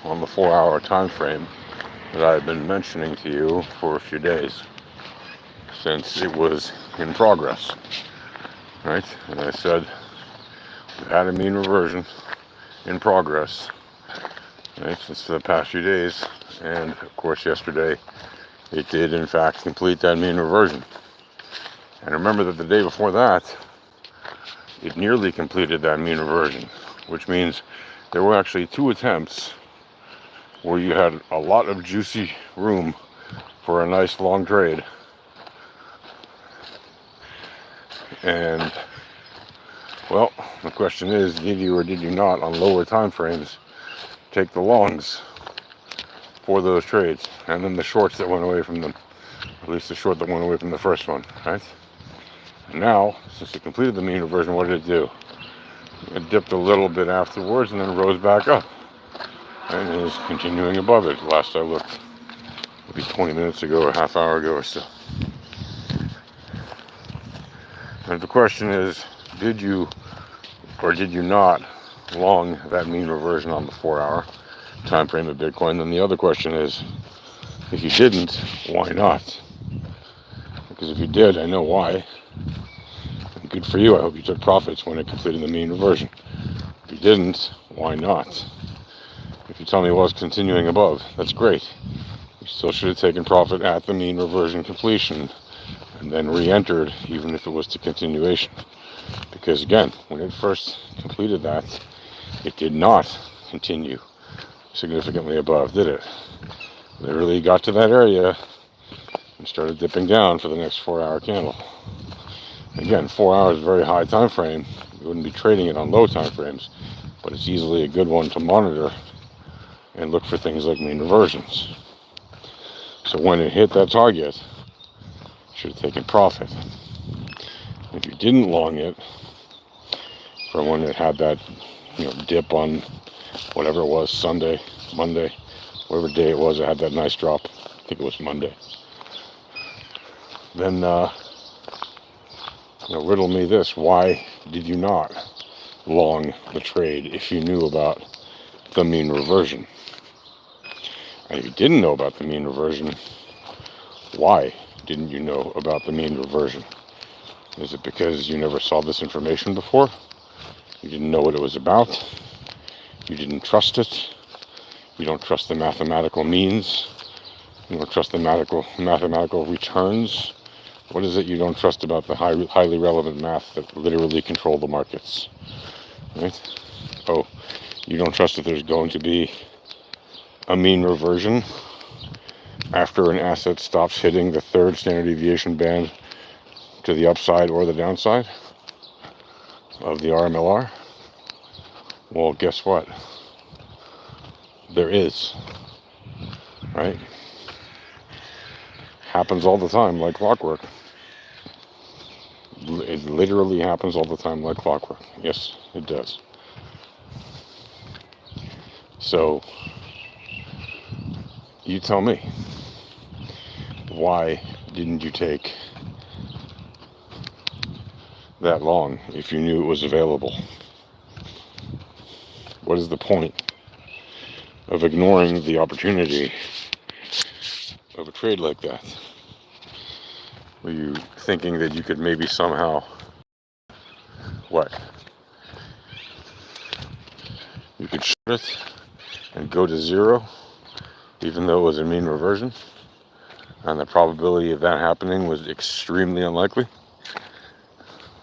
on the 4-hour time frame that I've been mentioning to you for a few days since it was in progress, right? And I said we've had a mean reversion in progress, right, since the past few days, and of course yesterday it did in fact complete that mean reversion. And remember that the day before that it nearly completed that mean reversion, which means there were actually 2 attempts where you had a lot of juicy room for a nice long trade. And well, the question is, did you or did you not on lower time frames take the longs for those trades, and then the shorts that went away from them, at least the short that went away from the first one, right? And now, since it completed the mean reversion, what did it do? It dipped a little bit afterwards and then rose back up, and is continuing above it. Last I looked, maybe 20 minutes ago or half hour ago or so. And the question is, did you or did you not long that mean reversion on the 4-hour time frame of Bitcoin? Then the other question is, if you didn't, why not? Because if you did, I know why. And good for you. I hope you took profits when it completed the mean reversion. If you didn't, why not? If you tell me it was continuing above, that's great. You still should have taken profit at the mean reversion completion and then re-entered, even if it was to continuation. Because again, when it first completed that, it did not continue significantly above, did it? Literally got to that area and started dipping down for the next 4-hour candle. Again, 4 hours is a very high time frame. You wouldn't be trading it on low time frames, but it's easily a good one to monitor and look for things like mean reversions. So when it hit that target, you should have taken profit. If you didn't long it from when it had that, dip on whatever it was, Sunday, Monday, whatever day it was, it had that nice drop. I think it was Monday. Then, riddle me this: why did you not long the trade if you knew about the mean reversion? And if you didn't know about the mean reversion, why didn't you know about the mean reversion? Is it because you never saw this information before? You didn't know what it was about? You didn't trust it? You don't trust the mathematical means? You don't trust the mathematical returns? What is it you don't trust about the highly relevant math that literally control the markets? Right? Oh, you don't trust that there's going to be a mean reversion after an asset stops hitting the 3rd standard deviation band to the upside or the downside of the RMLR? Well, guess what? There is, right? Happens all the time like clockwork. It literally happens all the time like clockwork. Yes, it does. So, you tell me, why didn't you take that long if you knew it was available? What is the point of ignoring the opportunity of a trade like that? Were you thinking that you could maybe somehow, you could short it and go to zero, even though it was a mean reversion, and the probability of that happening was extremely unlikely?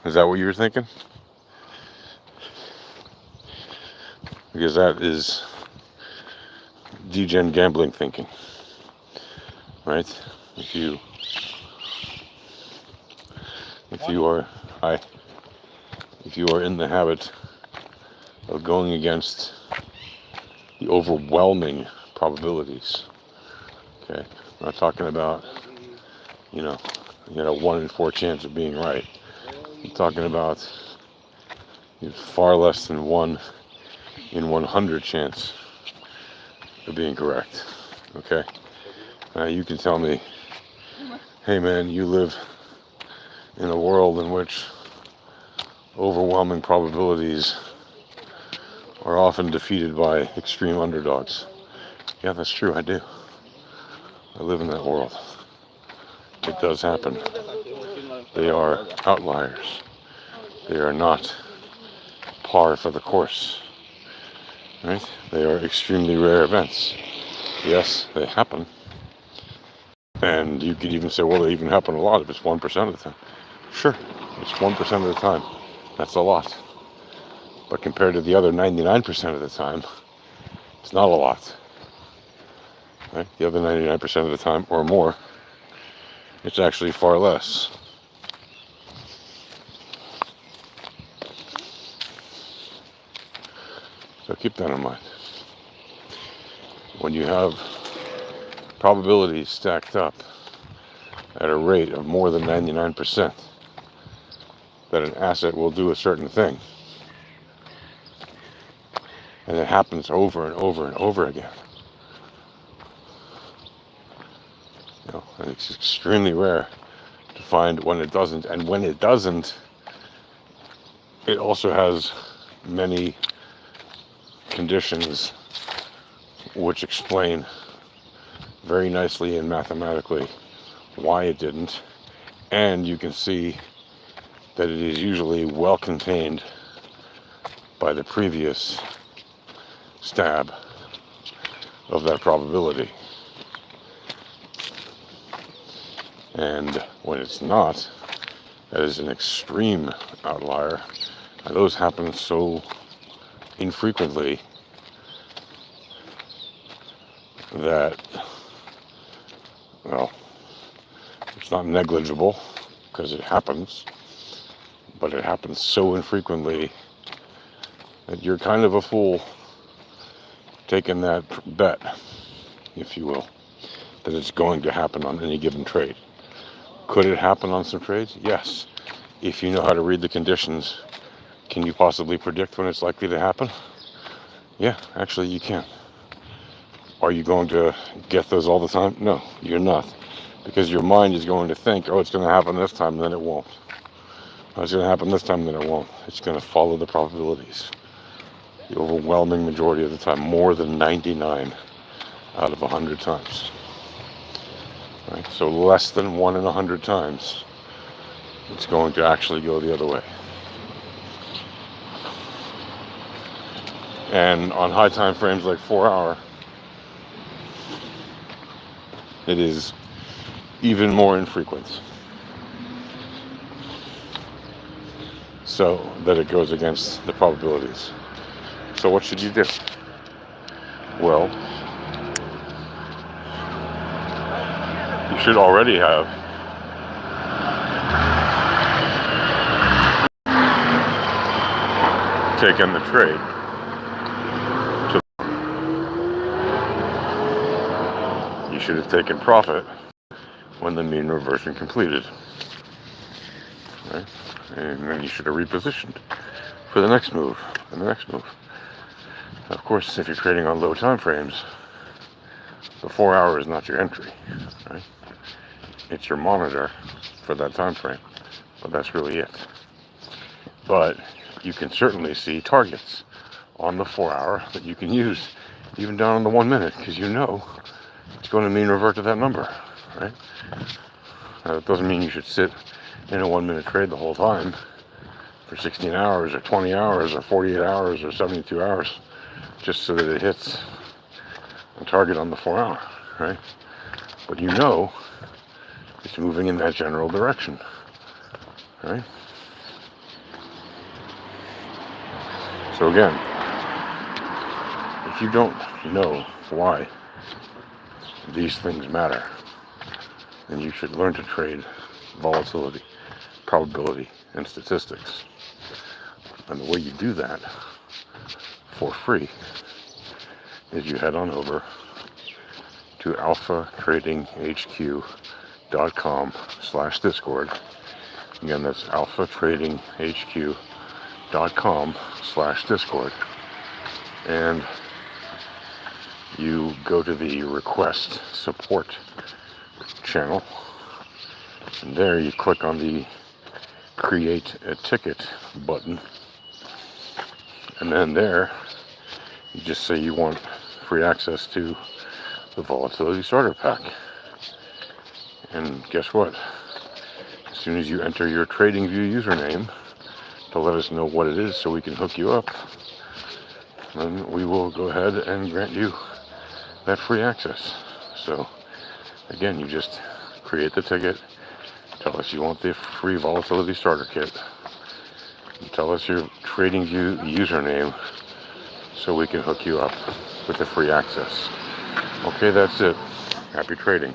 Is that what you were thinking? Because that is degen gambling thinking, right? If you are in the habit of going against the overwhelming probabilities, okay, I'm not talking about you got a 1 in 4 chance of being right. I'm talking about far less than 1 in 100 chance of being correct. Okay, now you can tell me, hey man, you live in a world in which overwhelming probabilities are often defeated by extreme underdogs. Yeah, that's true, I do. I live in that world. It does happen. They are outliers. They are not par for the course, right? They are extremely rare events. Yes, they happen. And you could even say, well, they even happen a lot if it's 1% of the time. Sure, it's 1% of the time. That's a lot. But compared to the other 99% of the time, it's not a lot. Right? The other 99% of the time or more, it's actually far less. So keep that in mind. When you have probabilities stacked up at a rate of more than 99% that an asset will do a certain thing, and it happens over and over and over again, and it's extremely rare to find when it doesn't. And when it doesn't, it also has many conditions which explain very nicely and mathematically why it didn't. And you can see that it is usually well contained by the previous stab of that probability. And when it's not, that is an extreme outlier. And those happen so infrequently that, well, it's not negligible because it happens, but it happens so infrequently that you're kind of a fool taking that bet, if you will, that it's going to happen on any given trade. Could it happen on some trades? Yes. If you know how to read the conditions, can you possibly predict when it's likely to happen? Yeah, actually you can. Are you going to get those all the time? No, you're not. Because your mind is going to think, oh, it's going to happen this time, and then it won't. Oh, it's going to happen this time, and then it won't. It's going to follow the probabilities. The overwhelming majority of the time, more than 99 out of 100 times. Right? So less than 1 in 100 times, it's going to actually go the other way. And on high time frames like 4 hour, it is even more infrequent. So that it goes against the probabilities. So what should you do? Well, you should already have taken the trade. You should have taken profit when the mean reversion completed. Right? And then you should have repositioned for the next move and the next move. Of course, if you're trading on low time frames, the 4 hour is not your entry, right? It's your monitor for that time frame, but that's really it. But you can certainly see targets on the 4 hour that you can use even down on the 1 minute, because you know it's going to mean revert to that number, right? Now, that doesn't mean you should sit in a 1 minute trade the whole time for 16 hours or 20 hours or 48 hours or 72 hours just so that it hits a target on the 4 hour, right? But you know it's moving in that general direction, right? So again, if you don't know why these things matter, then you should learn to trade volatility, probability, and statistics. And the way you do that for free is you head on over to alphatradinghq.com/discord. Again, that's alphatradinghq.com/discord. And you go to the request support channel, and there you click on the create a ticket button, and then there you just say you want free access to the Volatility Starter Pack. And guess what? As soon as you enter your TradingView username to let us know what it is so we can hook you up, then we will go ahead and grant you that free access. So again, you just create the ticket, tell us you want the free Volatility Starter Kit, and tell us your TradingView username so we can hook you up with the free access. Okay, that's it. Happy trading.